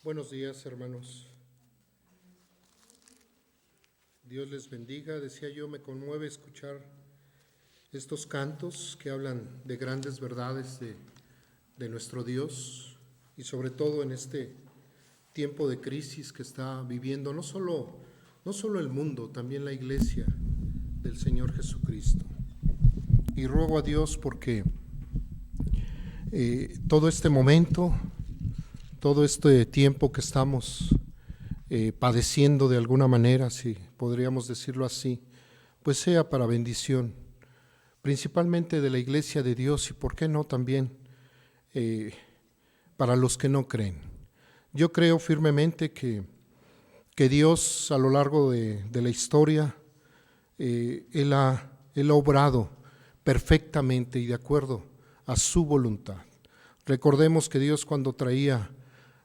Buenos días, hermanos. Dios les bendiga. Decía yo, me conmueve escuchar estos cantos que hablan de grandes verdades de nuestro Dios, y sobre todo en este tiempo de crisis que está viviendo no solo el mundo, también la iglesia del Señor Jesucristo. Y ruego a Dios porque todo este momento, todo este tiempo que estamos padeciendo de alguna manera, si podríamos decirlo así, pues sea para bendición, principalmente de la iglesia de Dios, y por qué no también para los que no creen. Yo creo firmemente que Dios a lo largo de la historia, Él ha obrado perfectamente y de acuerdo a su voluntad. Recordemos que Dios, cuando traía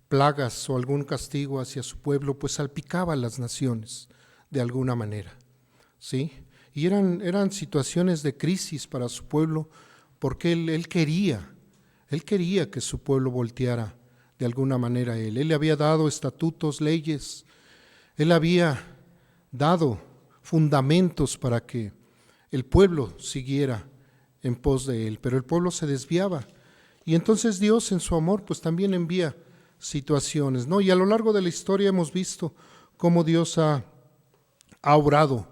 plagas o algún castigo hacia su pueblo, pues salpicaba a las naciones de alguna manera, ¿sí? Y eran situaciones de crisis para su pueblo, porque Él quería que su pueblo volteara de alguna manera a Él. Él le había dado estatutos, leyes, Él había dado fundamentos para que el pueblo siguiera en pos de Él, pero el pueblo se desviaba. Y entonces Dios, en su amor, pues también envía situaciones, ¿no? Y a lo largo de la historia hemos visto cómo Dios ha obrado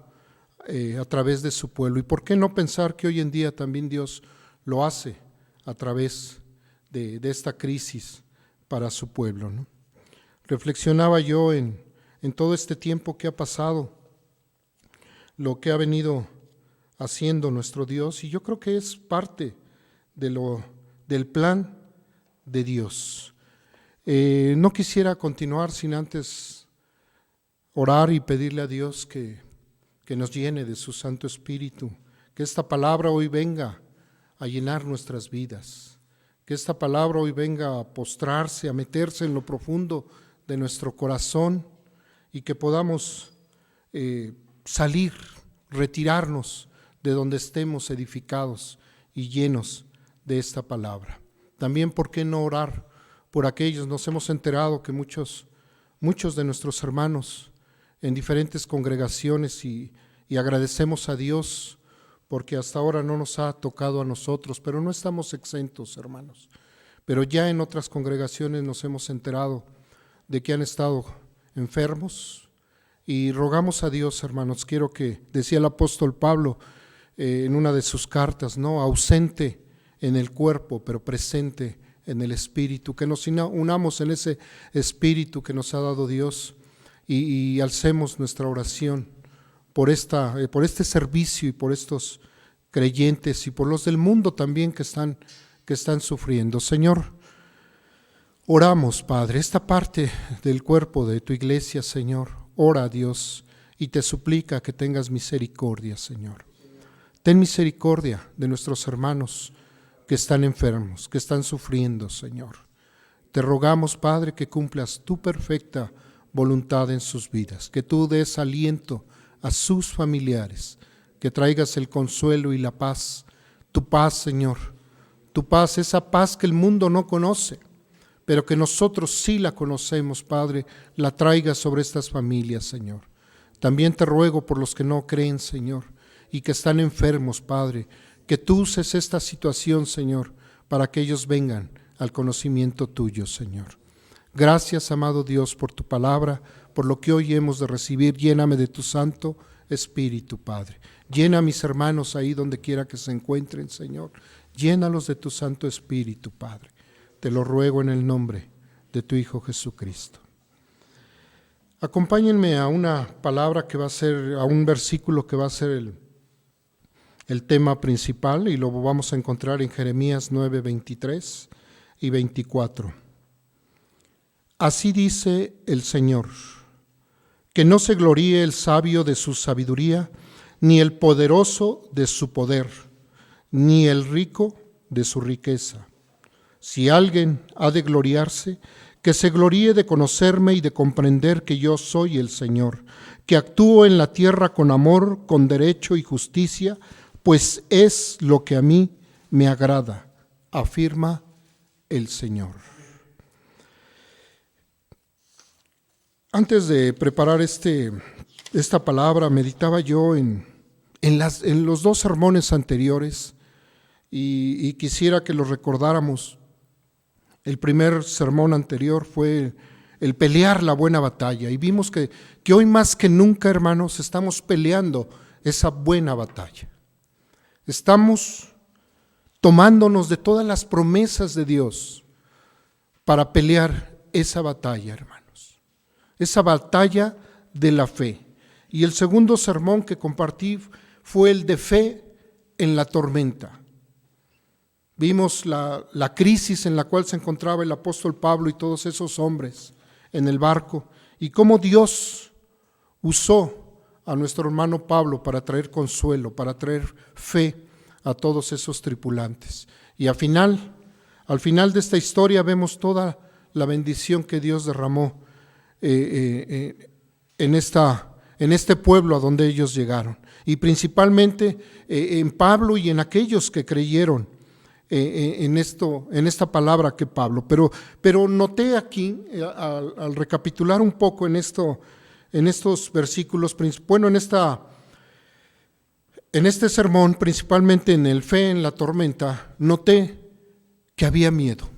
a través de su pueblo. ¿Y por qué no pensar que hoy en día también Dios lo hace a través de esta crisis para su pueblo, ¿no? Reflexionaba yo en todo este tiempo que ha pasado, lo que ha venido haciendo nuestro Dios, y yo creo que es parte del plan de Dios. No quisiera continuar sin antes orar y pedirle a Dios que nos llene de su Santo Espíritu, que esta palabra hoy venga a llenar nuestras vidas, que esta palabra hoy venga a postrarse, a meterse en lo profundo de nuestro corazón, y que podamos salir, retirarnos de donde estemos edificados y llenos de esta palabra. También, ¿por qué no orar por aquellos? Nos hemos enterado que muchos de nuestros hermanos en diferentes congregaciones, y agradecemos a Dios porque hasta ahora no nos ha tocado a nosotros, pero no estamos exentos, hermanos. Pero ya en otras congregaciones nos hemos enterado de que han estado enfermos, y rogamos a Dios, hermanos. Quiero que, decía el apóstol Pablo en una de sus cartas, ¿no? Ausente en el cuerpo, pero presente en el espíritu, que nos unamos en ese espíritu que nos ha dado Dios, y alcemos nuestra oración por este servicio y por estos creyentes y por los del mundo también que están sufriendo. Señor, oramos, Padre, esta parte del cuerpo de tu iglesia, Señor, ora a Dios y te suplica que tengas misericordia, Señor. Ten misericordia de nuestros hermanos que están enfermos, que están sufriendo, Señor. Te rogamos, Padre, que cumplas tu perfecta voluntad en sus vidas, que tú des aliento a sus familiares, que traigas el consuelo y la paz, tu paz, Señor, tu paz, esa paz que el mundo no conoce, pero que nosotros sí la conocemos, Padre, la traigas sobre estas familias, Señor. También te ruego por los que no creen, Señor, y que están enfermos, Padre, que tú uses esta situación, Señor, para que ellos vengan al conocimiento tuyo, Señor. Gracias, amado Dios, por tu palabra, por lo que hoy hemos de recibir. Lléname de tu Santo Espíritu, Padre. Llena a mis hermanos ahí donde quiera que se encuentren, Señor. Llénalos de tu Santo Espíritu, Padre. Te lo ruego en el nombre de tu Hijo Jesucristo. Acompáñenme a una palabra que va a ser, a un versículo que va a ser el tema principal, y lo vamos a encontrar en Jeremías 9, 23 y 24. Así dice el Señor: que no se gloríe el sabio de su sabiduría, ni el poderoso de su poder, ni el rico de su riqueza. Si alguien ha de gloriarse, que se gloríe de conocerme y de comprender que yo soy el Señor, que actúo en la tierra con amor, con derecho y justicia, pues es lo que a mí me agrada, afirma el Señor. Antes de preparar esta palabra, meditaba yo en los dos sermones anteriores y quisiera que los recordáramos. El primer sermón anterior fue el pelear la buena batalla, y vimos que hoy más que nunca, hermanos, estamos peleando esa buena batalla. Estamos tomándonos de todas las promesas de Dios para pelear esa batalla, hermanos, esa batalla de la fe. Y el segundo sermón que compartí fue el de fe en la tormenta. Vimos la crisis en la cual se encontraba el apóstol Pablo y todos esos hombres en el barco, y cómo Dios usó a nuestro hermano Pablo para traer consuelo, para traer fe a todos esos tripulantes. Y al final de esta historia vemos toda la bendición que Dios derramó en este pueblo a donde ellos llegaron, y principalmente en Pablo y en aquellos que creyeron en esta palabra que Pablo. Pero noté aquí, al recapitular un poco en estos versículos, bueno, en este sermón, principalmente en el fe en la tormenta, noté que había miedo.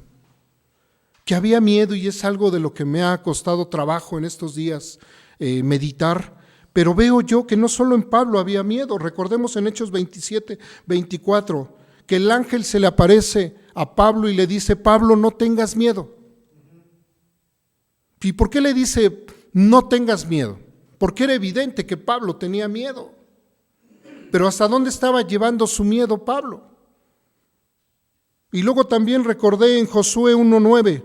Y es algo de lo que me ha costado trabajo en estos días meditar. Pero veo yo que no solo en Pablo había miedo. Recordemos en Hechos 27, 24, que el ángel se le aparece a Pablo y le dice: Pablo, no tengas miedo. ¿Y por qué le dice no tengas miedo? Porque era evidente que Pablo tenía miedo. Pero ¿hasta dónde estaba llevando su miedo Pablo? Y luego también recordé en Josué 1:9,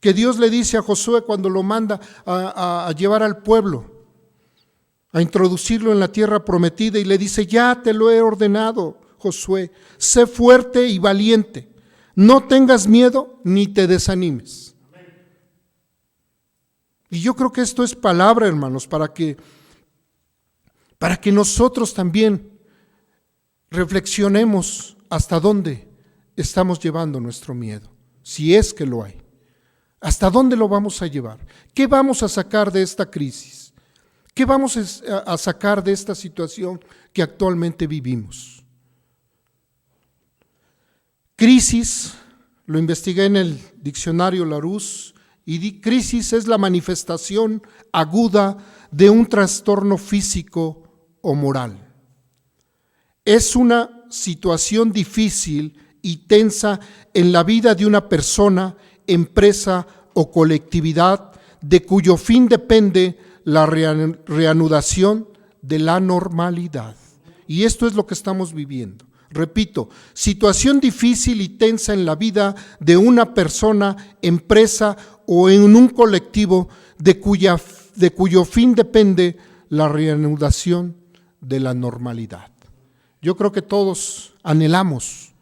que Dios le dice a Josué cuando lo manda a llevar al pueblo, a introducirlo en la tierra prometida, y le dice: ya te lo he ordenado, Josué, sé fuerte y valiente, no tengas miedo ni te desanimes. Y yo creo que esto es palabra, hermanos, para que nosotros también reflexionemos hasta dónde estamos llevando nuestro miedo, si es que lo hay. ¿Hasta dónde lo vamos a llevar? ¿Qué vamos a sacar de esta crisis? ¿Qué vamos a sacar de esta situación que actualmente vivimos? Crisis, lo investigué en el diccionario Larousse, y crisis es la manifestación aguda de un trastorno físico o moral. Es una situación difícil y tensa en la vida de una persona, empresa o colectividad, de cuyo fin depende la reanudación de la normalidad. Y esto es lo que estamos viviendo. Repito, situación difícil y tensa en la vida de una persona, empresa o en un colectivo de cuyo fin depende la reanudación de la normalidad. Yo creo que todos anhelamos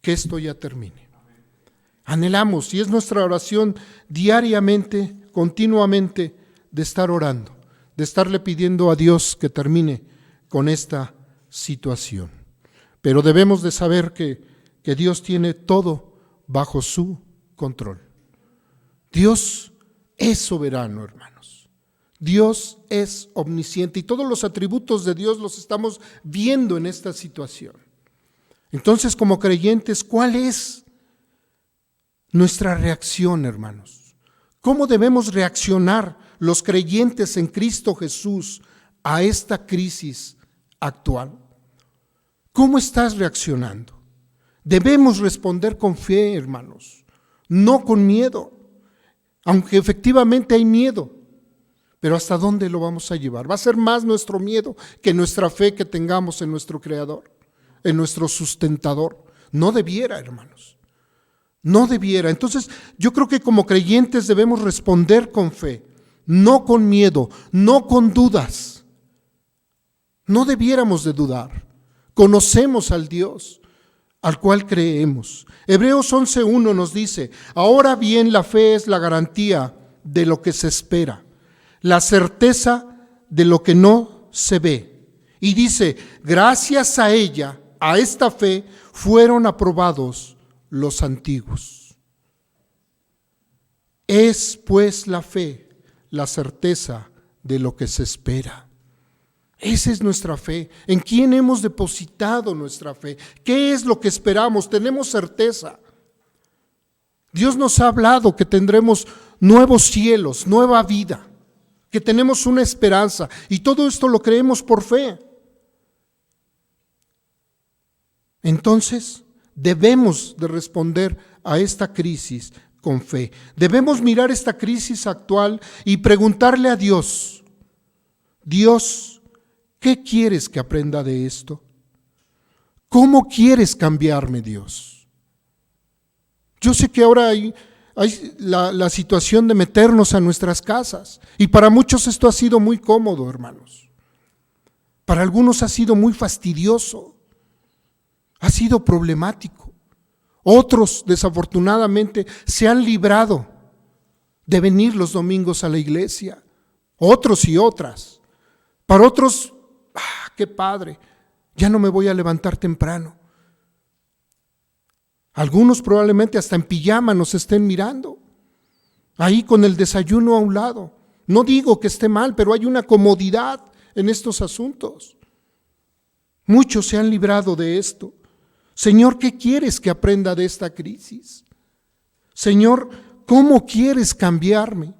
que esto ya termine. Anhelamos, y es nuestra oración diariamente, continuamente, de estar orando, de estarle pidiendo a Dios que termine con esta situación. Pero debemos de saber que Dios tiene todo bajo su control. Dios es soberano, hermanos. Dios es omnisciente, y todos los atributos de Dios los estamos viendo en esta situación. Entonces, como creyentes, ¿cuál es nuestra reacción, hermanos? ¿Cómo debemos reaccionar los creyentes en Cristo Jesús a esta crisis actual? ¿Cómo estás reaccionando? Debemos responder con fe, hermanos, no con miedo, aunque efectivamente hay miedo, pero ¿hasta dónde lo vamos a llevar? ¿Va a ser más nuestro miedo que nuestra fe que tengamos en nuestro Creador, en nuestro sustentador? No debiera, hermanos, no debiera. Entonces, yo creo que como creyentes debemos responder con fe, no con miedo, no con dudas. No debiéramos de dudar. Conocemos al Dios al cual creemos. Hebreos 11:1 nos dice: ahora bien, la fe es la garantía de lo que se espera, la certeza de lo que no se ve. Y dice: gracias a ella, a esta fe, fueron aprobados los antiguos. Es pues la fe la certeza de lo que se espera. Esa es nuestra fe. ¿En quién hemos depositado nuestra fe? ¿Qué es lo que esperamos? Tenemos certeza. Dios nos ha hablado que tendremos nuevos cielos, nueva vida, que tenemos una esperanza, y todo esto lo creemos por fe. Entonces, debemos de responder a esta crisis con fe. Debemos mirar esta crisis actual y preguntarle a Dios: Dios, ¿qué quieres que aprenda de esto? ¿Cómo quieres cambiarme, Dios? Yo sé que ahora hay la situación de meternos a nuestras casas, y para muchos esto ha sido muy cómodo, hermanos. Para algunos ha sido muy fastidioso, ha sido problemático. Otros, desafortunadamente, se han librado de venir los domingos a la iglesia. Otros y otras. Para otros, qué padre, ya no me voy a levantar temprano. Algunos probablemente hasta en pijama nos estén mirando, ahí con el desayuno a un lado. No digo que esté mal, pero hay una comodidad en estos asuntos. Muchos se han librado de esto. Señor, ¿qué quieres que aprenda de esta crisis? Señor, ¿cómo quieres cambiarme?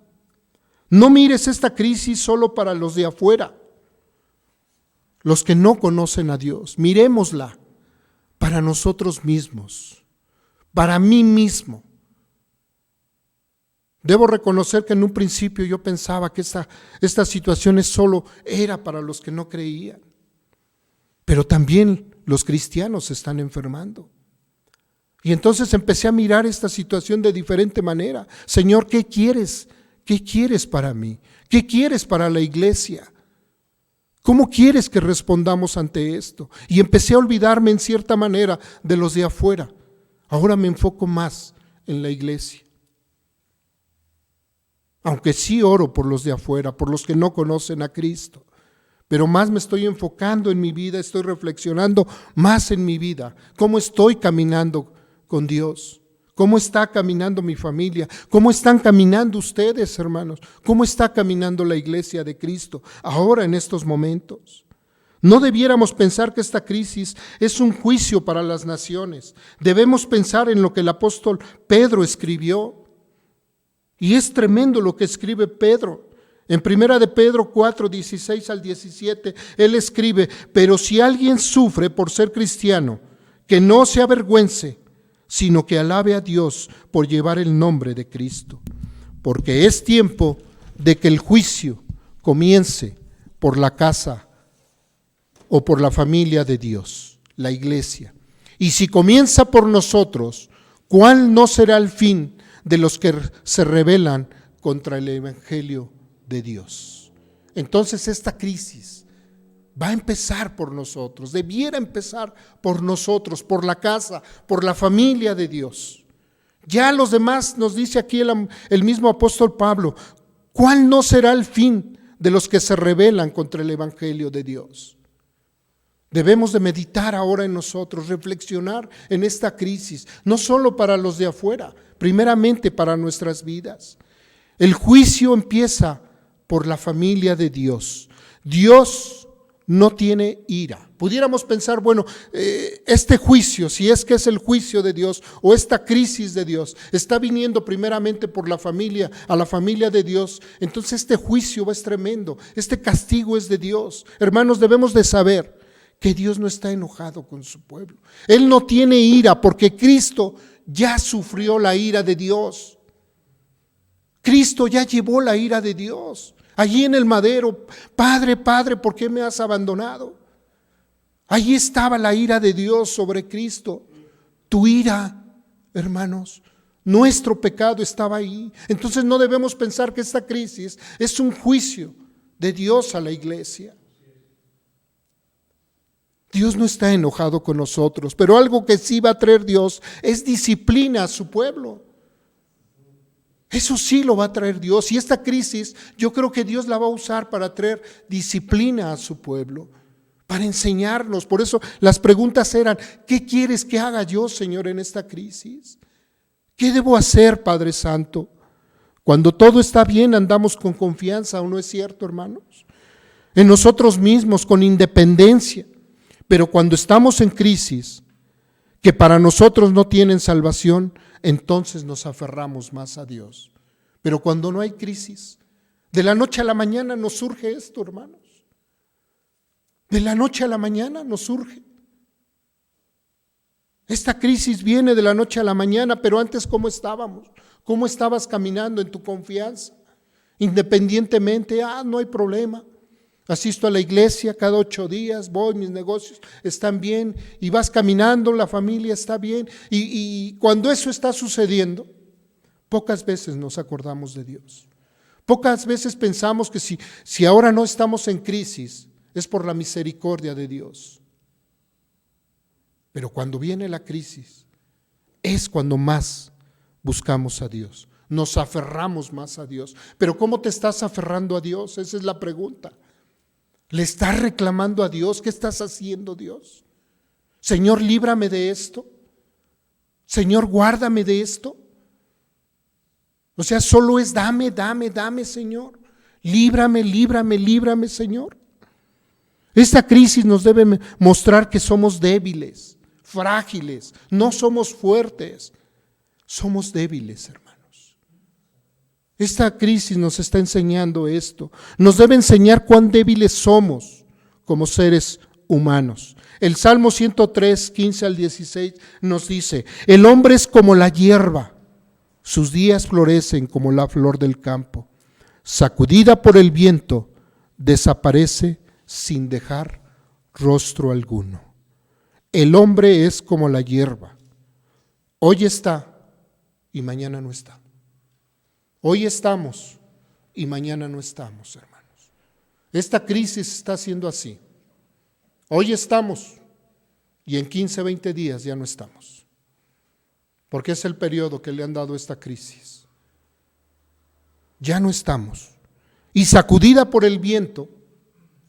No mires esta crisis solo para los de afuera, los que no conocen a Dios. Miremosla para nosotros mismos, para mí mismo. Debo reconocer que en un principio yo pensaba que esta situación solo era para los que no creían, pero también los cristianos se están enfermando. Y entonces empecé a mirar esta situación de diferente manera. Señor, ¿qué quieres? ¿Qué quieres para mí? ¿Qué quieres para la iglesia? ¿Cómo quieres que respondamos ante esto? Y empecé a olvidarme en cierta manera de los de afuera. Ahora me enfoco más en la iglesia. Aunque sí oro por los de afuera, por los que no conocen a Cristo. Pero más me estoy enfocando en mi vida, estoy reflexionando más en mi vida. ¿Cómo estoy caminando con Dios? ¿Cómo está caminando mi familia? ¿Cómo están caminando ustedes, hermanos? ¿Cómo está caminando la iglesia de Cristo ahora en estos momentos? No debiéramos pensar que esta crisis es un juicio para las naciones. Debemos pensar en lo que el apóstol Pedro escribió. Y es tremendo lo que escribe Pedro. En 1 de Pedro 4, 16 al 17, él escribe: pero si alguien sufre por ser cristiano, que no se avergüence, sino que alabe a Dios por llevar el nombre de Cristo. Porque es tiempo de que el juicio comience por la casa o por la familia de Dios, la iglesia. Y si comienza por nosotros, ¿cuál no será el fin de los que se rebelan contra el evangelio de Dios? Entonces esta crisis va a empezar por nosotros, debiera empezar por nosotros, por la casa, por la familia de Dios. Ya los demás, nos dice aquí el mismo apóstol Pablo, ¿cuál no será el fin de los que se rebelan contra el evangelio de Dios? Debemos de meditar ahora en nosotros, reflexionar en esta crisis, no solo para los de afuera, primeramente para nuestras vidas. El juicio empieza por la familia de Dios. Dios no tiene ira. Pudiéramos pensar, bueno, este juicio, si es que es el juicio de Dios o esta crisis de Dios, está viniendo primeramente por la familia, a la familia de Dios, entonces este juicio es tremendo, este castigo es de Dios. Hermanos, debemos de saber que Dios no está enojado con su pueblo. Él no tiene ira porque Cristo ya sufrió la ira de Dios. Cristo ya llevó la ira de Dios. Allí en el madero, Padre, Padre, ¿por qué me has abandonado? Allí estaba la ira de Dios sobre Cristo. Tu ira, hermanos, nuestro pecado estaba ahí. Entonces no debemos pensar que esta crisis es un juicio de Dios a la iglesia. Dios no está enojado con nosotros, pero algo que sí va a traer Dios es disciplina a su pueblo. Eso sí lo va a traer Dios, y esta crisis yo creo que Dios la va a usar para traer disciplina a su pueblo, para enseñarnos. Por eso las preguntas eran: ¿qué quieres que haga yo, Señor, en esta crisis? ¿Qué debo hacer, Padre Santo? Cuando todo está bien andamos con confianza, ¿o no es cierto, hermanos? En nosotros mismos, con independencia. Pero cuando estamos en crisis, que para nosotros no tienen salvación, entonces nos aferramos más a Dios. Pero cuando no hay crisis, de la noche a la mañana nos surge esto, hermanos. De la noche a la mañana nos surge. Esta crisis viene de la noche a la mañana, pero antes ¿cómo estábamos? ¿Cómo estabas caminando en tu confianza? Independientemente, no hay problema. Asisto a la iglesia cada 8 días, voy, mis negocios están bien, y vas caminando, la familia está bien. Y cuando eso está sucediendo, pocas veces nos acordamos de Dios. Pocas veces pensamos que si ahora no estamos en crisis, es por la misericordia de Dios. Pero cuando viene la crisis, es cuando más buscamos a Dios, nos aferramos más a Dios. Pero ¿cómo te estás aferrando a Dios? Esa es la pregunta. ¿Le estás reclamando a Dios? ¿Qué estás haciendo, Dios? Señor, líbrame de esto. Señor, guárdame de esto. O sea, solo es dame, Señor. Líbrame, Señor. Esta crisis nos debe mostrar que somos débiles, frágiles, no somos fuertes, somos débiles, hermanos. Esta crisis nos está enseñando esto, nos debe enseñar cuán débiles somos como seres humanos. El Salmo 103, 15 al 16 nos dice: el hombre es como la hierba, sus días florecen como la flor del campo, sacudida por el viento, desaparece sin dejar rostro alguno. El hombre es como la hierba, hoy está y mañana no está. Hoy estamos y mañana no estamos, hermanos. Esta crisis está siendo así. Hoy estamos y en 15, 20 días ya no estamos. Porque es el periodo que le han dado esta crisis. Ya no estamos. Y sacudida por el viento,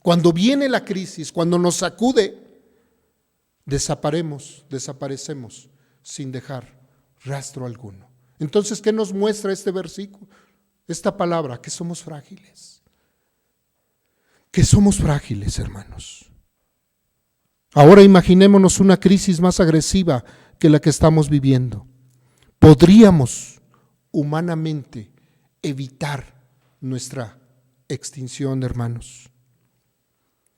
cuando viene la crisis, cuando nos sacude, desaparecemos sin dejar rastro alguno. Entonces, ¿qué nos muestra este versículo? Esta palabra, que somos frágiles. Que somos frágiles, hermanos. Ahora imaginémonos una crisis más agresiva que la que estamos viviendo. ¿Podríamos humanamente evitar nuestra extinción, hermanos?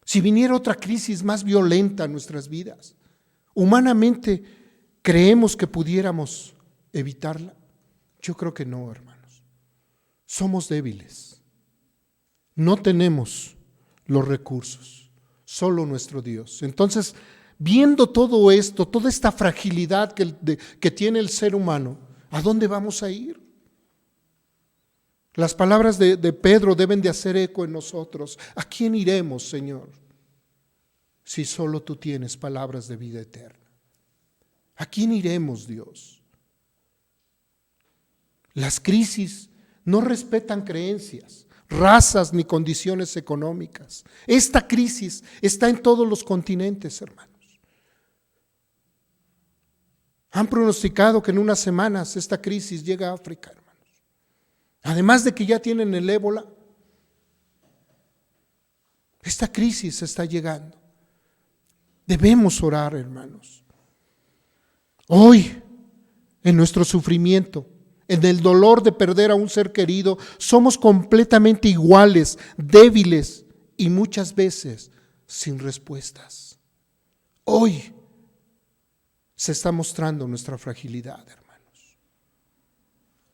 Si viniera otra crisis más violenta en nuestras vidas, ¿humanamente creemos que pudiéramos evitarla? Yo creo que no, hermanos. Somos débiles. No tenemos los recursos, solo nuestro Dios. Entonces, viendo todo esto, toda esta fragilidad que tiene el ser humano, ¿a dónde vamos a ir? Las palabras de Pedro deben de hacer eco en nosotros. ¿A quién iremos, Señor? Si solo tú tienes palabras de vida eterna. ¿A quién iremos, Dios? Las crisis no respetan creencias, razas ni condiciones económicas. Esta crisis está en todos los continentes, hermanos. Han pronosticado que en unas semanas esta crisis llega a África, hermanos. Además de que ya tienen el ébola, esta crisis está llegando. Debemos orar, hermanos. Hoy, en nuestro sufrimiento, en el dolor de perder a un ser querido, somos completamente iguales, débiles y muchas veces sin respuestas. Hoy se está mostrando nuestra fragilidad, hermanos.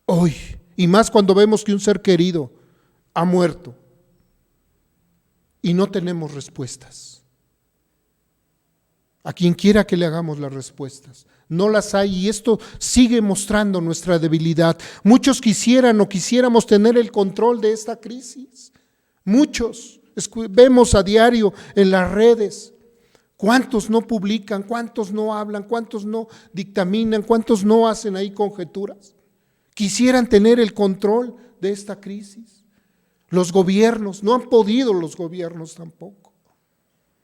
Hoy, y más cuando vemos que un ser querido ha muerto y no tenemos respuestas. A quien quiera que le hagamos las respuestas, no las hay, y esto sigue mostrando nuestra debilidad. Muchos quisieran o quisiéramos tener el control de esta crisis. Muchos vemos a diario en las redes. ¿Cuántos no publican? ¿Cuántos no hablan? ¿Cuántos no dictaminan? ¿Cuántos no hacen ahí conjeturas? Quisieran tener el control de esta crisis. Los gobiernos, no han podido los gobiernos tampoco.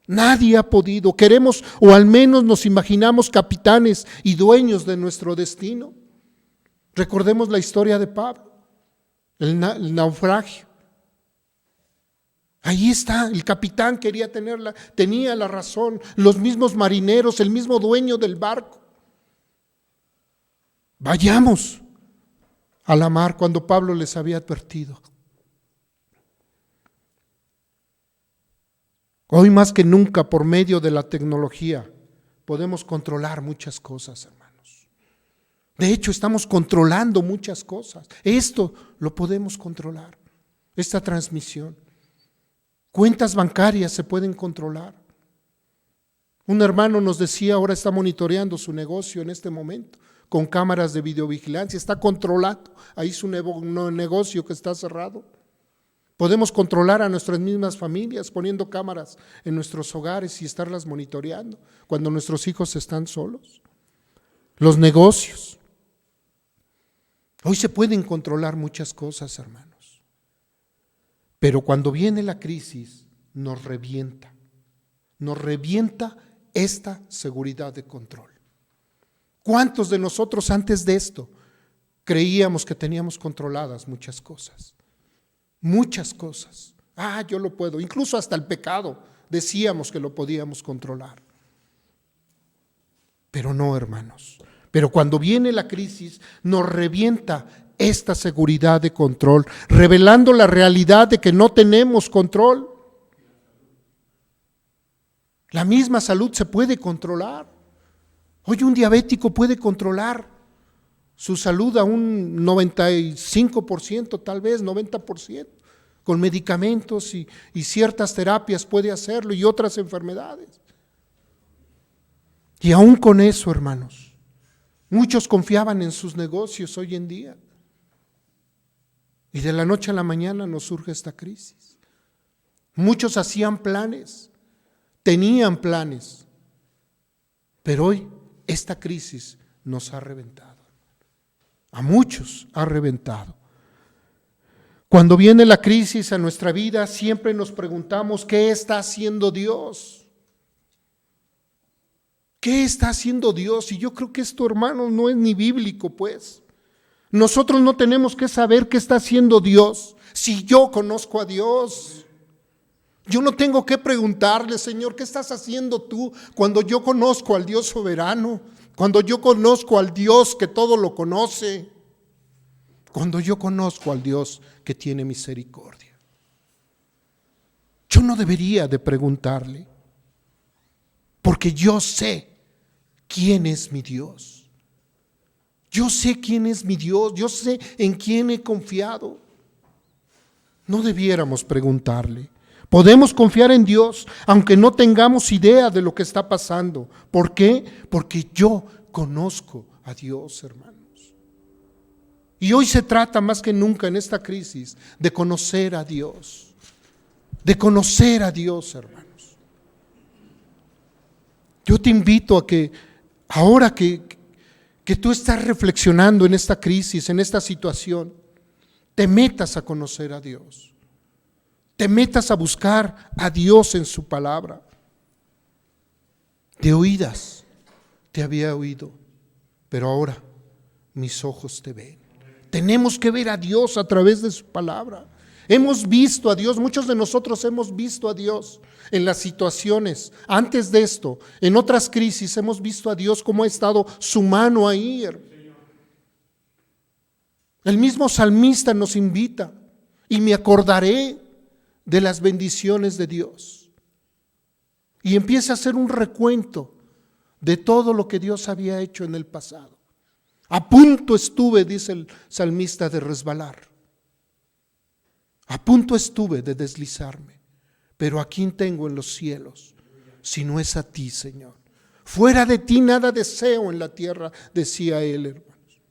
Nadie ha podido. Queremos, o al menos nos imaginamos, capitanes y dueños de nuestro destino. Recordemos la historia de Pablo. el naufragio. Ahí está, el capitán tenía la razón, los mismos marineros, el mismo dueño del barco. Vayamos a la mar cuando Pablo les había advertido. Hoy más que nunca, por medio de la tecnología, podemos controlar muchas cosas, hermanos. De hecho, estamos controlando muchas cosas. Esto lo podemos controlar, esta transmisión. Cuentas bancarias se pueden controlar. Un hermano nos decía, ahora está monitoreando su negocio en este momento, con cámaras de videovigilancia, está controlando ahí su negocio que está cerrado. Podemos controlar a nuestras mismas familias poniendo cámaras en nuestros hogares y estarlas monitoreando cuando nuestros hijos están solos. Los negocios. Hoy se pueden controlar muchas cosas, hermanos. Pero cuando viene la crisis, nos revienta esta seguridad de control. ¿Cuántos de nosotros antes de esto creíamos que teníamos controladas muchas cosas? Muchas cosas. Yo lo puedo. Incluso hasta el pecado decíamos que lo podíamos controlar. Pero no, hermanos. Pero cuando viene la crisis, nos revienta esta seguridad de control, revelando la realidad de que no tenemos control. La misma salud se puede controlar. Hoy un diabético puede controlar su salud a un 95%, tal vez 90%, con medicamentos y ciertas terapias puede hacerlo y otras enfermedades. Y aún con eso, hermanos, muchos confiaban en sus negocios hoy en día. Y de la noche a la mañana nos surge esta crisis. Muchos hacían planes, tenían planes, pero hoy esta crisis nos ha reventado. A muchos ha reventado. Cuando viene la crisis a nuestra vida, siempre nos preguntamos, ¿qué está haciendo Dios? ¿Qué está haciendo Dios? Y yo creo que esto, hermanos, no es ni bíblico, pues. Nosotros no tenemos que saber qué está haciendo Dios. Si yo conozco a Dios, yo no tengo que preguntarle, Señor, ¿qué estás haciendo tú? Cuando yo conozco al Dios soberano, cuando yo conozco al Dios que todo lo conoce, cuando yo conozco al Dios que tiene misericordia. Yo no debería de preguntarle, porque yo sé quién es mi Dios. Yo sé quién es mi Dios, yo sé en quién he confiado. No debiéramos preguntarle. Podemos confiar en Dios, aunque no tengamos idea de lo que está pasando. ¿Por qué? Porque yo conozco a Dios, hermanos. Y hoy se trata más que nunca en esta crisis de conocer a Dios. De conocer a Dios, hermanos. Yo te invito a que ahora que tú estás reflexionando en esta crisis, en esta situación, te metas a conocer a Dios. Te metas a buscar a Dios en su palabra. De oídas te había oído, pero ahora mis ojos te ven. Tenemos que ver a Dios a través de su palabra. Hemos visto a Dios, muchos de nosotros hemos visto a Dios en las situaciones. Antes de esto, en otras crisis, hemos visto a Dios como ha estado su mano ahí. El mismo salmista nos invita, y me acordaré de las bendiciones de Dios. Y empieza a hacer un recuento de todo lo que Dios había hecho en el pasado. A punto estuve, dice el salmista, de resbalar. A punto estuve de deslizarme, pero ¿a quién tengo en los cielos? Si no es a ti, Señor. Fuera de ti nada deseo en la tierra, decía él, hermanos.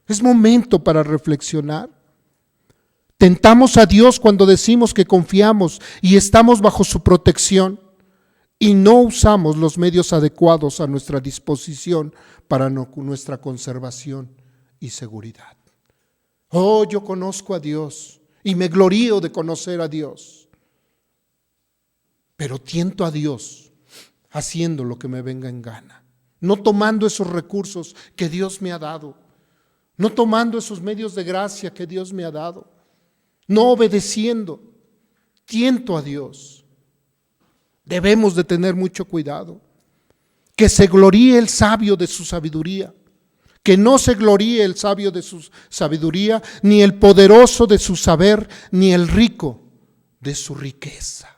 Es momento para reflexionar. Tentamos a Dios cuando decimos que confiamos y estamos bajo su protección y no usamos los medios adecuados a nuestra disposición para nuestra conservación y seguridad. Oh, yo conozco a Dios. Y me glorío de conocer a Dios. Pero tiento a Dios haciendo lo que me venga en gana. No tomando esos recursos que Dios me ha dado. No tomando esos medios de gracia que Dios me ha dado. no obedeciendo, tiento a Dios. Debemos de tener mucho cuidado. Que se gloríe el sabio de su sabiduría, que no se gloríe el sabio de su sabiduría, ni el poderoso de su saber, ni el rico de su riqueza.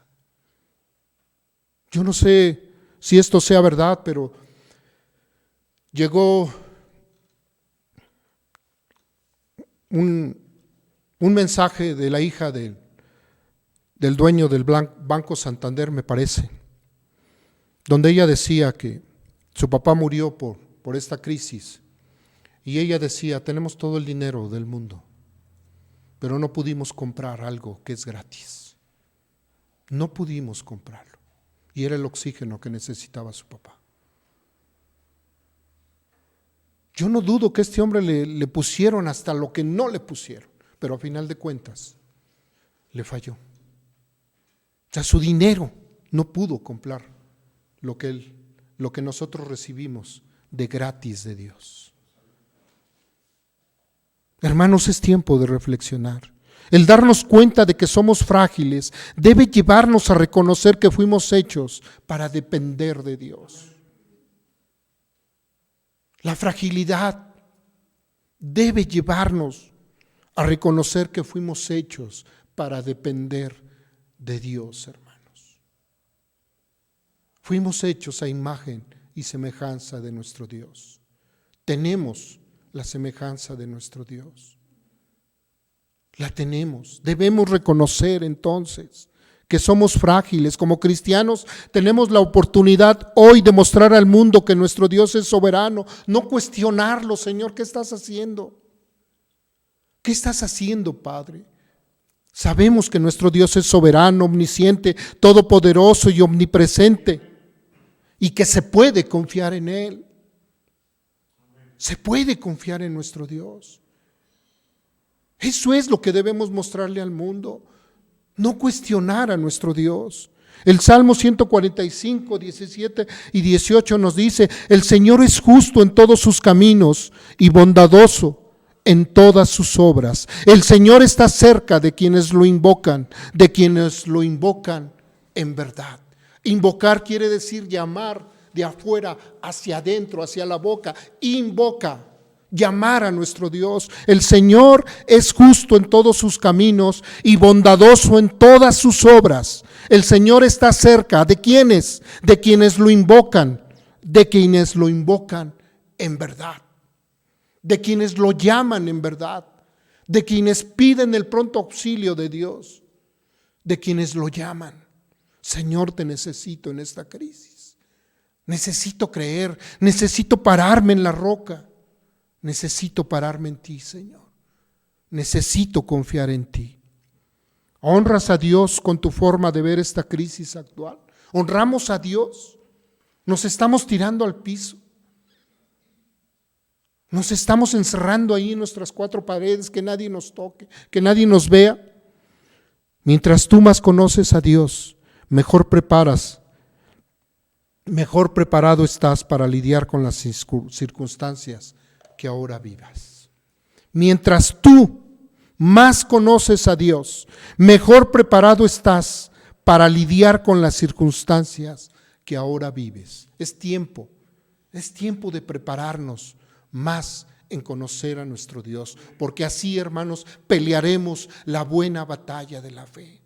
Yo no sé si esto sea verdad, pero llegó un mensaje de la hija del dueño del Banco Santander, me parece, donde ella decía que su papá murió por esta crisis, y ella decía: tenemos todo el dinero del mundo, pero no pudimos comprar algo que es gratis. No pudimos comprarlo, y era el oxígeno que necesitaba su papá. Yo no dudo que a este hombre le pusieron hasta lo que no le pusieron, pero a final de cuentas le falló. O sea, su dinero no pudo comprar lo que nosotros recibimos de gratis de Dios. Hermanos, es tiempo de reflexionar. El darnos cuenta de que somos frágiles debe llevarnos a reconocer que fuimos hechos para depender de Dios. La fragilidad debe llevarnos a reconocer que fuimos hechos para depender de Dios, hermanos. Fuimos hechos a imagen y semejanza de nuestro Dios. Tenemos la semejanza de nuestro Dios. La tenemos. Debemos reconocer entonces que somos frágiles. Como cristianos tenemos la oportunidad hoy de mostrar al mundo que nuestro Dios es soberano. No cuestionarlo: Señor, ¿qué estás haciendo? ¿Qué estás haciendo, Padre? Sabemos que nuestro Dios es soberano, omnisciente, todopoderoso y omnipresente, y que se puede confiar en Él. Se puede confiar en nuestro Dios. Eso es lo que debemos mostrarle al mundo. No cuestionar a nuestro Dios. El Salmo 145, 17 y 18 nos dice: el Señor es justo en todos sus caminos y bondadoso en todas sus obras. El Señor está cerca de quienes lo invocan en verdad. Invocar quiere decir llamar de afuera hacia adentro, hacia la boca. Invoca. Llamar a nuestro Dios. El Señor es justo en todos sus caminos y bondadoso en todas sus obras. El Señor está cerca de quienes lo invocan, en verdad, de quienes lo llaman en verdad, de quienes piden el pronto auxilio de Dios, de quienes lo llaman. Señor, te necesito en esta crisis. Necesito creer, necesito pararme en la roca. Necesito pararme en ti, Señor. Necesito confiar en ti. ¿Honras a Dios con tu forma de ver esta crisis actual? ¿Honramos a Dios? ¿Nos estamos tirando al piso? ¿Nos estamos encerrando ahí en nuestras cuatro paredes, que nadie nos toque, que nadie nos vea? Mientras tú más conoces a Dios, mejor preparado estás para lidiar con las circunstancias que ahora vivas. Mientras tú más conoces a Dios, mejor preparado estás para lidiar con las circunstancias que ahora vives. Es tiempo de prepararnos más en conocer a nuestro Dios, porque así, hermanos, pelearemos la buena batalla de la fe.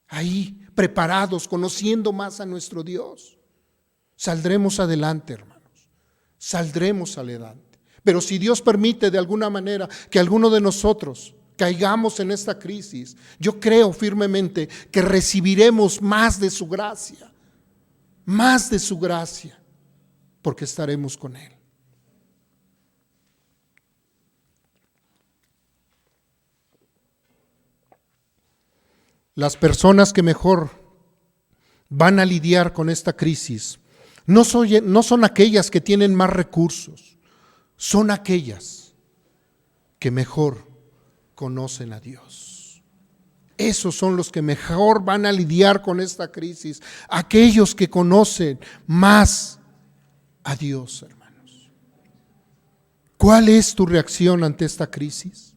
Ahí, preparados, conociendo más a nuestro Dios, saldremos adelante, hermanos. Saldremos adelante. Pero si Dios permite de alguna manera que alguno de nosotros caigamos en esta crisis, yo creo firmemente que recibiremos más de su gracia, porque estaremos con Él. Las personas que mejor van a lidiar con esta crisis no son aquellas que tienen más recursos, son aquellas que mejor conocen a Dios. Esos son los que mejor van a lidiar con esta crisis, aquellos que conocen más a Dios, hermanos. ¿Cuál es tu reacción ante esta crisis?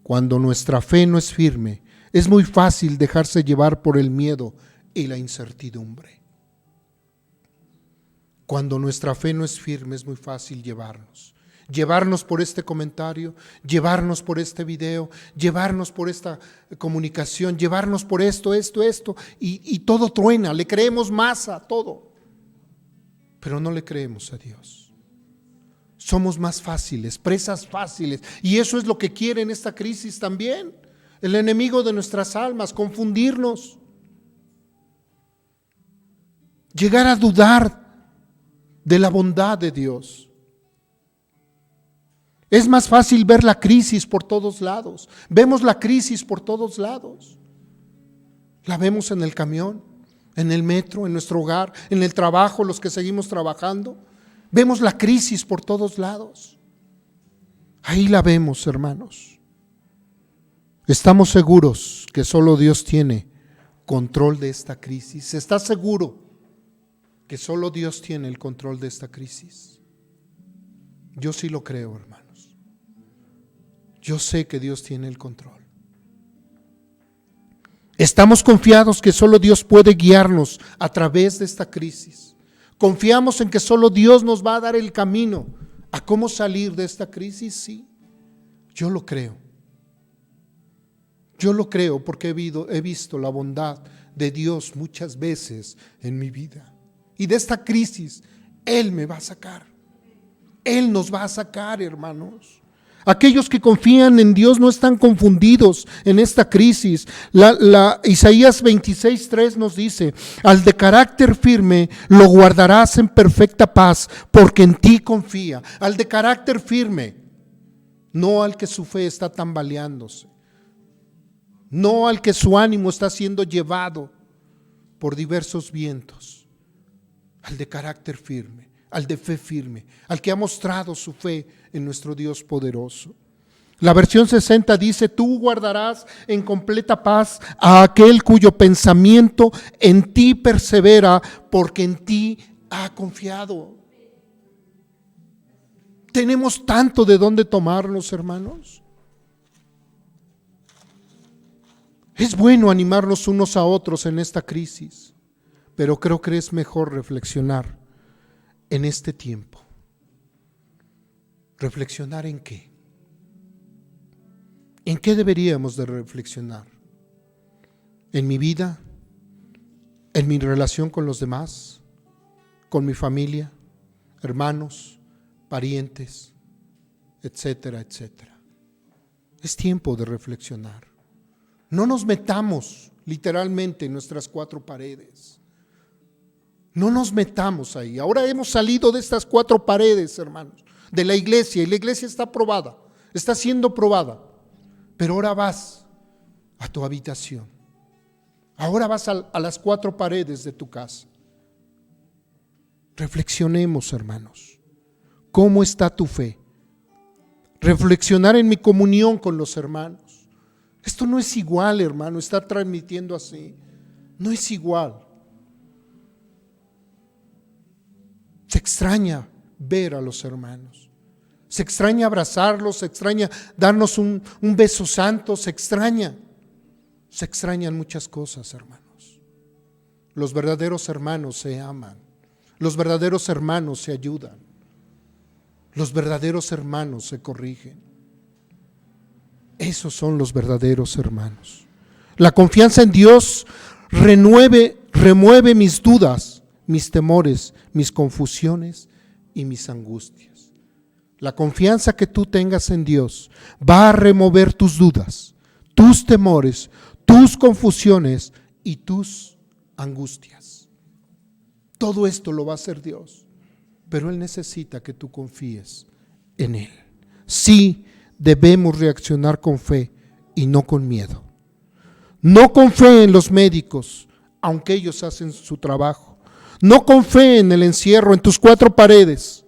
Cuando nuestra fe no es firme, es muy fácil dejarse llevar por el miedo y la incertidumbre. Cuando nuestra fe no es firme, es muy fácil llevarnos por este comentario, llevarnos por este video, llevarnos por esta comunicación, llevarnos por esto, y todo truena, le creemos más a todo, pero no le creemos a Dios. Somos más fáciles, presas fáciles, y eso es lo que quiere en esta crisis también el enemigo de nuestras almas, confundirnos, llegar a dudar de la bondad de Dios. Es más fácil ver la crisis por todos lados. Vemos la crisis por todos lados. La vemos en el camión, en el metro, en nuestro hogar, en el trabajo, los que seguimos trabajando. Vemos la crisis por todos lados. Ahí la vemos, hermanos. Estamos seguros que solo Dios tiene control de esta crisis. ¿Estás seguro que solo Dios tiene el control de esta crisis? Yo sí lo creo, hermanos. Yo sé que Dios tiene el control. Estamos confiados que solo Dios puede guiarnos a través de esta crisis. Confiamos en que solo Dios nos va a dar el camino a cómo salir de esta crisis. Sí, yo lo creo. Yo lo creo porque he visto la bondad de Dios muchas veces en mi vida. Y de esta crisis Él me va a sacar. Él nos va a sacar, hermanos. Aquellos que confían en Dios no están confundidos en esta crisis. Isaías 26:3 nos dice: al de carácter firme lo guardarás en perfecta paz, porque en ti confía. Al de carácter firme, no al que su fe está tambaleándose, no al que su ánimo está siendo llevado por diversos vientos. Al de carácter firme, al de fe firme, al que ha mostrado su fe en nuestro Dios poderoso. La versión 60 dice: tú guardarás en completa paz a aquel cuyo pensamiento en ti persevera, porque en ti ha confiado. Tenemos tanto de dónde tomarnos, hermanos. Es bueno animarnos unos a otros en esta crisis, pero creo que es mejor reflexionar en este tiempo. ¿Reflexionar en qué? ¿En qué deberíamos de reflexionar? ¿En mi vida? ¿En mi relación con los demás? ¿Con mi familia? ¿Hermanos? ¿Parientes? Etcétera, etcétera. Es tiempo de reflexionar. No nos metamos literalmente en nuestras cuatro paredes. No nos metamos ahí. Ahora hemos salido de estas cuatro paredes, hermanos, de la iglesia, y la iglesia está probada, está siendo probada. Pero ahora vas a tu habitación. Ahora vas a las cuatro paredes de tu casa. Reflexionemos, hermanos. ¿Cómo está tu fe? Reflexionar en mi comunión con los hermanos. Esto no es igual, hermano, estar transmitiendo así. No es igual. Se extraña ver a los hermanos. Se extraña abrazarlos, se extraña darnos un beso santo, se extrañan muchas cosas, hermanos. Los verdaderos hermanos se aman. Los verdaderos hermanos se ayudan. Los verdaderos hermanos se corrigen. Esos son los verdaderos hermanos. La confianza en Dios remueve mis dudas, mis temores, mis confusiones y mis angustias. La confianza que tú tengas en Dios va a remover tus dudas, tus temores, tus confusiones y tus angustias. Todo esto lo va a hacer Dios, pero Él necesita que tú confíes en Él. Sí, debemos reaccionar con fe y no con miedo. No con fe en los médicos, aunque ellos hacen su trabajo. No con fe en el encierro, en tus cuatro paredes.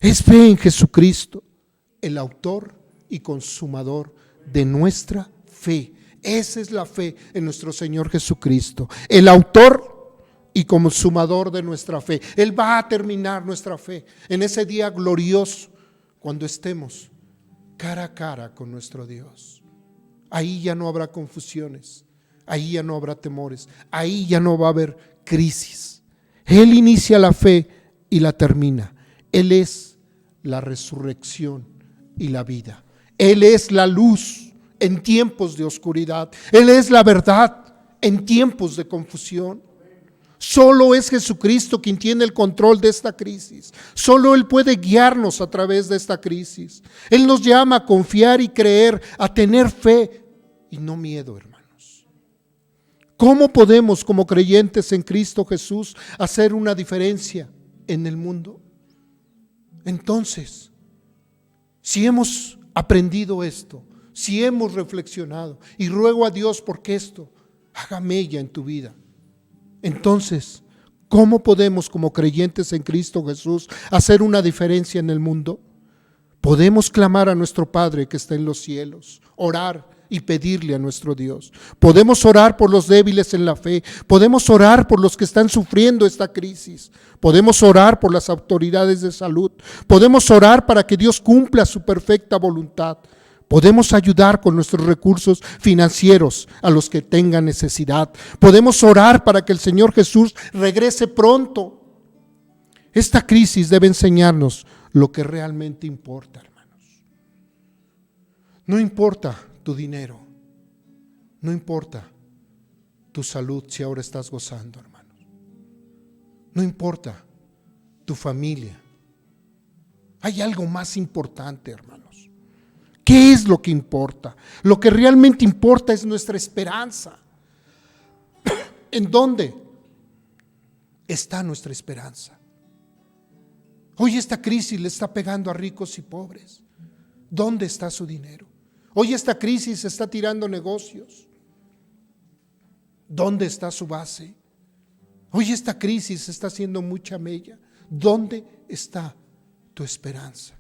Es fe en Jesucristo, el autor y consumador de nuestra fe. Esa es la fe en nuestro Señor Jesucristo, el autor y consumador de nuestra fe. Él va a terminar nuestra fe en ese día glorioso, cuando estemos cara a cara con nuestro Dios. Ahí ya no habrá confusiones, ahí ya no habrá temores, ahí ya no va a haber crisis. Él inicia la fe y la termina. Él es la resurrección y la vida. Él es la luz en tiempos de oscuridad. Él es la verdad en tiempos de confusión. Solo es Jesucristo quien tiene el control de esta crisis. Solo Él puede guiarnos a través de esta crisis. Él nos llama a confiar y creer, a tener fe y no miedo, hermanos. ¿Cómo podemos, como creyentes en Cristo Jesús, hacer una diferencia en el mundo? Entonces, si hemos aprendido esto, si hemos reflexionado, y ruego a Dios porque esto haga mella en tu vida, entonces, ¿cómo podemos como creyentes en Cristo Jesús hacer una diferencia en el mundo? Podemos clamar a nuestro Padre que está en los cielos, orar y pedirle a nuestro Dios. Podemos orar por los débiles en la fe, podemos orar por los que están sufriendo esta crisis, podemos orar por las autoridades de salud, podemos orar para que Dios cumpla su perfecta voluntad. Podemos ayudar con nuestros recursos financieros a los que tengan necesidad. Podemos orar para que el Señor Jesús regrese pronto. Esta crisis debe enseñarnos lo que realmente importa, hermanos. No importa tu dinero, no importa tu salud si ahora estás gozando, hermanos. No importa tu familia. Hay algo más importante, hermanos. ¿Qué es lo que importa? Lo que realmente importa es nuestra esperanza. ¿En dónde está nuestra esperanza? Hoy esta crisis le está pegando a ricos y pobres. ¿Dónde está su dinero? Hoy esta crisis está tirando negocios. ¿Dónde está su base? Hoy esta crisis está haciendo mucha mella. ¿Dónde está tu esperanza?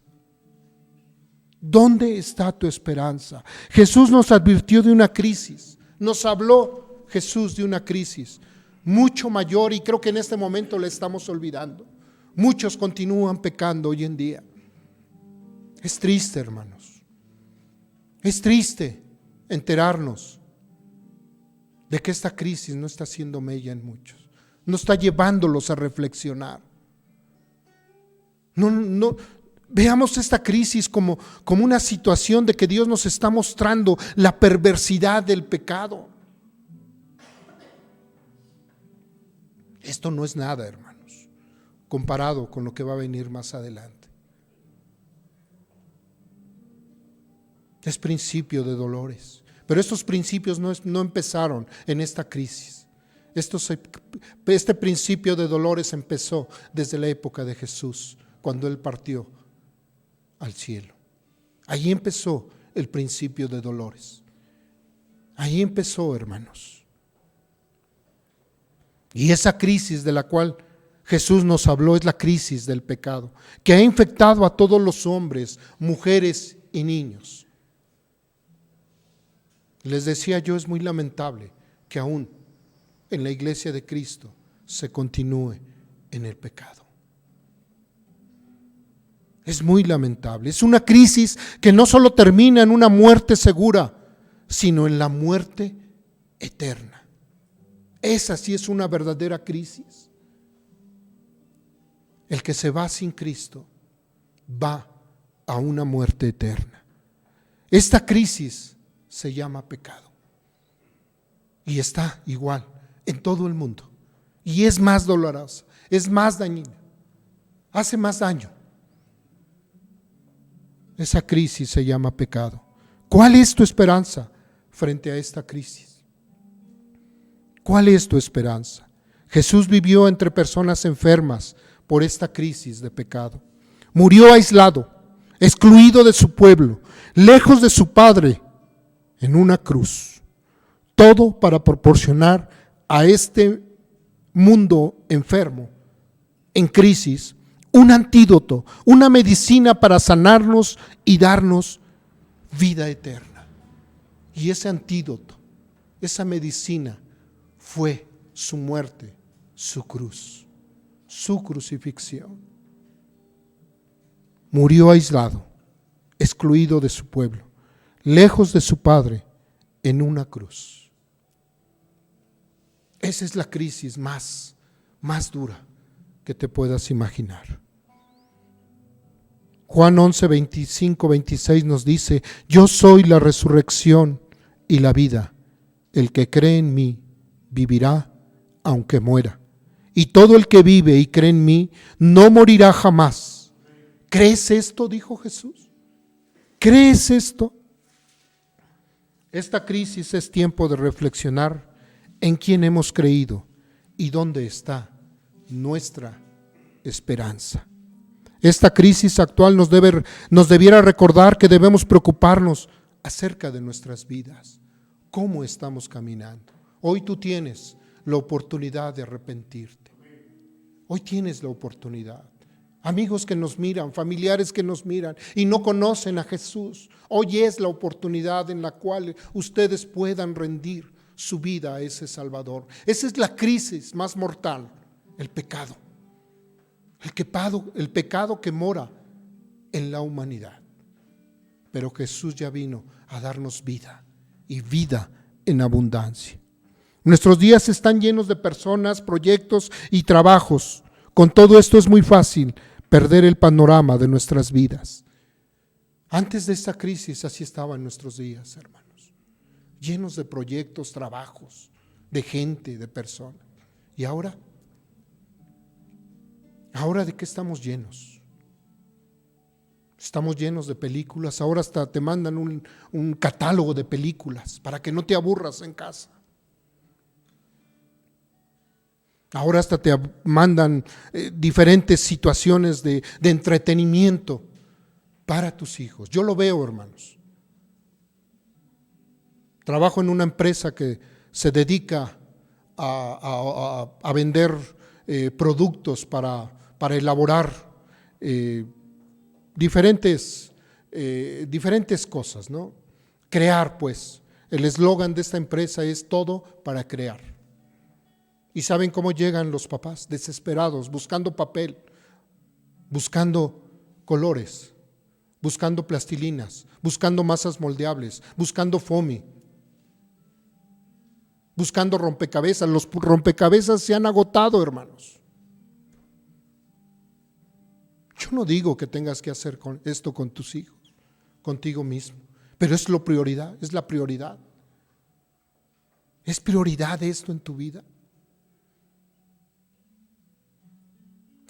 ¿Dónde está tu esperanza? Jesús nos advirtió de una crisis. Nos habló Jesús de una crisis mucho mayor y creo que en este momento le estamos olvidando. Muchos continúan pecando hoy en día. Es triste, hermanos. Es triste enterarnos de que esta crisis no está haciendo mella en muchos. No está llevándolos a reflexionar. No. Veamos esta crisis como una situación de que Dios nos está mostrando la perversidad del pecado. Esto no es nada, hermanos, comparado con lo que va a venir más adelante. Es principio de dolores, pero estos principios no empezaron en esta crisis. Este principio de dolores empezó desde la época de Jesús, cuando Él partió al cielo. Allí empezó el principio de dolores. Allí empezó, hermanos. Y esa crisis de la cual Jesús nos habló es la crisis del pecado, que ha infectado a todos los hombres, mujeres y niños. Les decía yo, es muy lamentable que aún en la iglesia de Cristo se continúe en el pecado. Es muy lamentable. Es una crisis que no solo termina en una muerte segura, sino en la muerte eterna. Esa sí es una verdadera crisis. El que se va sin Cristo va a una muerte eterna. Esta crisis se llama pecado y está igual en todo el mundo y es más dolorosa, es más dañina, hace más daño. Esa crisis se llama pecado. ¿Cuál es tu esperanza frente a esta crisis? ¿Cuál es tu esperanza? Jesús vivió entre personas enfermas por esta crisis de pecado. Murió aislado, excluido de su pueblo, lejos de su Padre, en una cruz. Todo para proporcionar a este mundo enfermo, en crisis, un antídoto, una medicina para sanarnos y darnos vida eterna. Y ese antídoto, esa medicina fue su muerte, su cruz, su crucifixión. Murió aislado, excluido de su pueblo, lejos de su padre, en una cruz. Esa es la crisis más dura que te puedas imaginar. Juan 11, 25, 26 nos dice: yo soy la resurrección y la vida. El que cree en mí vivirá aunque muera. Y todo el que vive y cree en mí no morirá jamás. ¿Crees esto?, dijo Jesús. ¿Crees esto? Esta crisis es tiempo de reflexionar en quién hemos creído y dónde está nuestra esperanza. Esta crisis actual nos debiera recordar que debemos preocuparnos acerca de nuestras vidas. ¿Cómo estamos caminando? Hoy tú tienes la oportunidad de arrepentirte. Hoy tienes la oportunidad. Amigos que nos miran, familiares que nos miran y no conocen a Jesús, hoy es la oportunidad en la cual ustedes puedan rendir su vida a ese Salvador. Esa es la crisis más mortal, el pecado. El pecado que mora en la humanidad. Pero Jesús ya vino a darnos vida y vida en abundancia. Nuestros días están llenos de personas, proyectos y trabajos. Con todo esto es muy fácil perder el panorama de nuestras vidas. Antes de esta crisis así estaban nuestros días, hermanos, llenos de proyectos, trabajos, de gente, de personas. ¿Y ahora? ¿Ahora de qué estamos llenos? Estamos llenos de películas. Ahora hasta te mandan un catálogo de películas para que no te aburras en casa. Ahora hasta te mandan diferentes situaciones de entretenimiento para tus hijos. Yo lo veo, hermanos. Trabajo en una empresa que se dedica a vender productos para elaborar diferentes cosas, ¿no? Crear, pues. El eslogan de esta empresa es todo para crear. ¿Y saben cómo llegan los papás? Desesperados, buscando papel, buscando colores, buscando plastilinas, buscando masas moldeables, buscando foamy, buscando rompecabezas. Los rompecabezas se han agotado, hermanos. Yo no digo que tengas que hacer esto con tus hijos, contigo mismo, pero es la prioridad, es la prioridad. ¿Es prioridad esto en tu vida?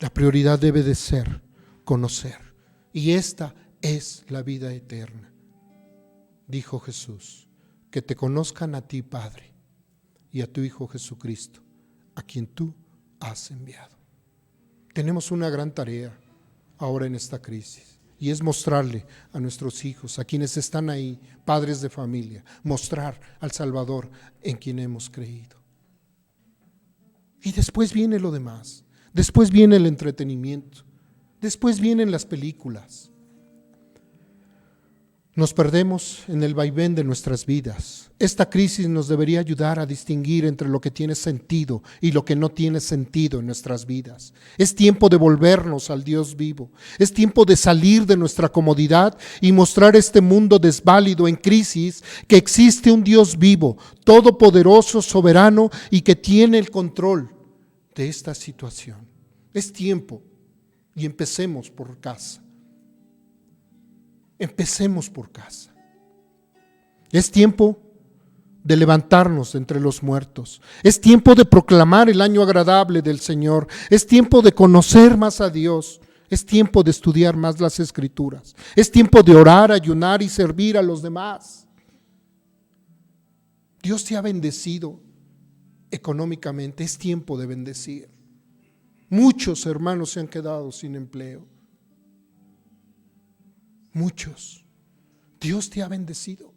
La prioridad debe de ser conocer. Y esta es la vida eterna. Dijo Jesús, que te conozcan a ti, Padre, y a tu Hijo Jesucristo, a quien tú has enviado. Tenemos una gran tarea ahora en esta crisis, y es mostrarle a nuestros hijos, a quienes están ahí, padres de familia, mostrar al Salvador en quien hemos creído. Y después viene lo demás. Después viene el entretenimiento, después vienen las películas. Nos perdemos en el vaivén de nuestras vidas. Esta crisis nos debería ayudar a distinguir entre lo que tiene sentido y lo que no tiene sentido en nuestras vidas. Es tiempo de volvernos al Dios vivo. Es tiempo de salir de nuestra comodidad y mostrar a este mundo desválido en crisis que existe un Dios vivo, todopoderoso, soberano y que tiene el control de esta situación. Es tiempo y empecemos por casa. Empecemos por casa. Es tiempo de levantarnos de entre los muertos. Es tiempo de proclamar el año agradable del Señor. Es tiempo de conocer más a Dios. Es tiempo de estudiar más las Escrituras. Es tiempo de orar, ayunar y servir a los demás. Dios te ha bendecido económicamente. Es tiempo de bendecir. Muchos hermanos se han quedado sin empleo. Muchos. Dios te ha bendecido.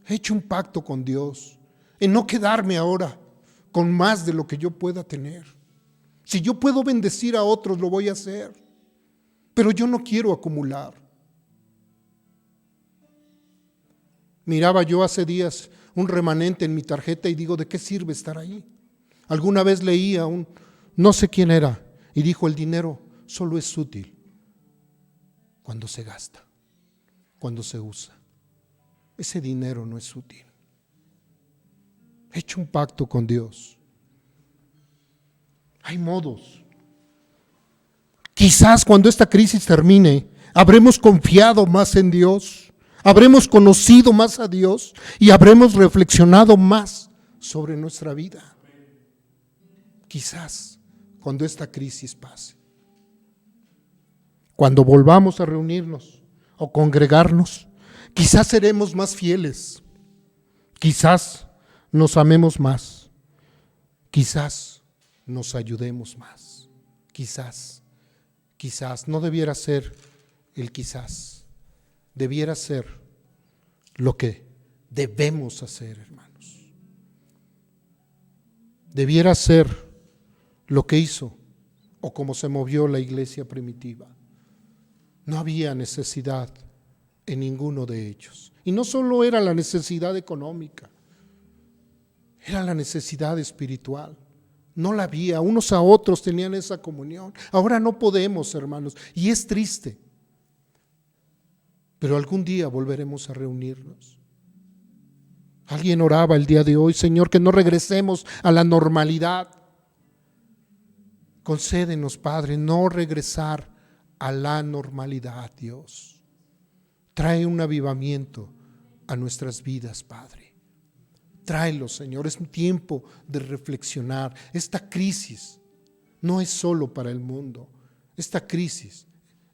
He hecho un pacto con Dios en no quedarme ahora con más de lo que yo pueda tener. Si yo puedo bendecir a otros, lo voy a hacer. Pero yo no quiero acumular. Miraba yo hace días un remanente en mi tarjeta y digo, ¿de qué sirve estar ahí? Alguna vez leía no sé quién era, y dijo, el dinero solo es útil cuando se gasta, cuando se usa. Ese dinero no es útil. He hecho un pacto con Dios. Hay modos. Quizás cuando esta crisis termine, habremos confiado más en Dios, habremos conocido más a Dios y habremos reflexionado más sobre nuestra vida. Quizás cuando esta crisis pase, cuando volvamos a reunirnos o congregarnos, quizás seremos más fieles, quizás nos amemos más, quizás nos ayudemos más, quizás no debiera ser el quizás, debiera ser lo que debemos hacer, hermanos. Debiera ser lo que hizo o como se movió la iglesia primitiva. No había necesidad en ninguno de ellos. Y no solo era la necesidad económica, era la necesidad espiritual. No la había, unos a otros tenían esa comunión. Ahora no podemos, hermanos, y es triste. Pero algún día volveremos a reunirnos. Alguien oraba el día de hoy: Señor, que no regresemos a la normalidad. Concédenos, Padre, no regresar a la normalidad, Dios. Trae un avivamiento a nuestras vidas, Padre. Tráelo, Señor, es un tiempo de reflexionar. Esta crisis no es solo para el mundo, esta crisis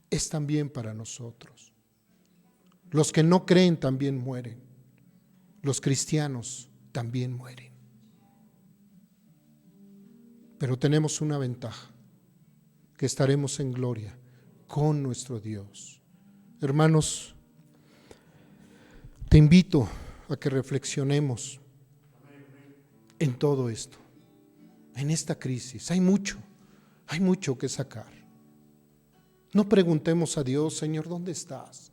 es también para nosotros. Los que no creen también mueren, los cristianos también mueren. Pero tenemos una ventaja, que estaremos en gloria con nuestro Dios. Hermanos, te invito a que reflexionemos en todo esto, en esta crisis. Hay mucho que sacar. No preguntemos a Dios: Señor, ¿dónde estás?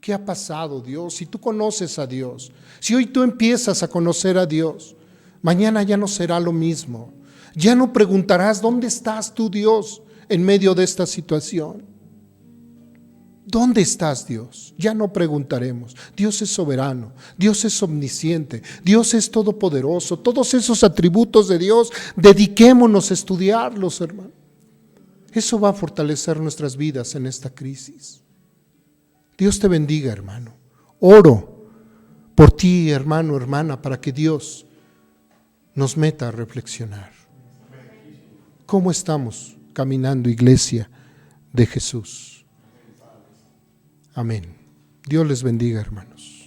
¿Qué ha pasado, Dios? Si tú conoces a Dios, si hoy tú empiezas a conocer a Dios, mañana ya no será lo mismo. Ya no preguntarás: ¿dónde estás tú, Dios, en medio de esta situación? ¿Dónde estás, Dios? Ya no preguntaremos. Dios es soberano, Dios es omnisciente, Dios es todopoderoso. Todos esos atributos de Dios, dediquémonos a estudiarlos, hermano. Eso va a fortalecer nuestras vidas en esta crisis. Dios te bendiga, hermano. Oro por ti, hermano, hermana, para que Dios nos meta a reflexionar. ¿Cómo estamos caminando, iglesia de Jesús? Amén. Dios les bendiga, hermanos.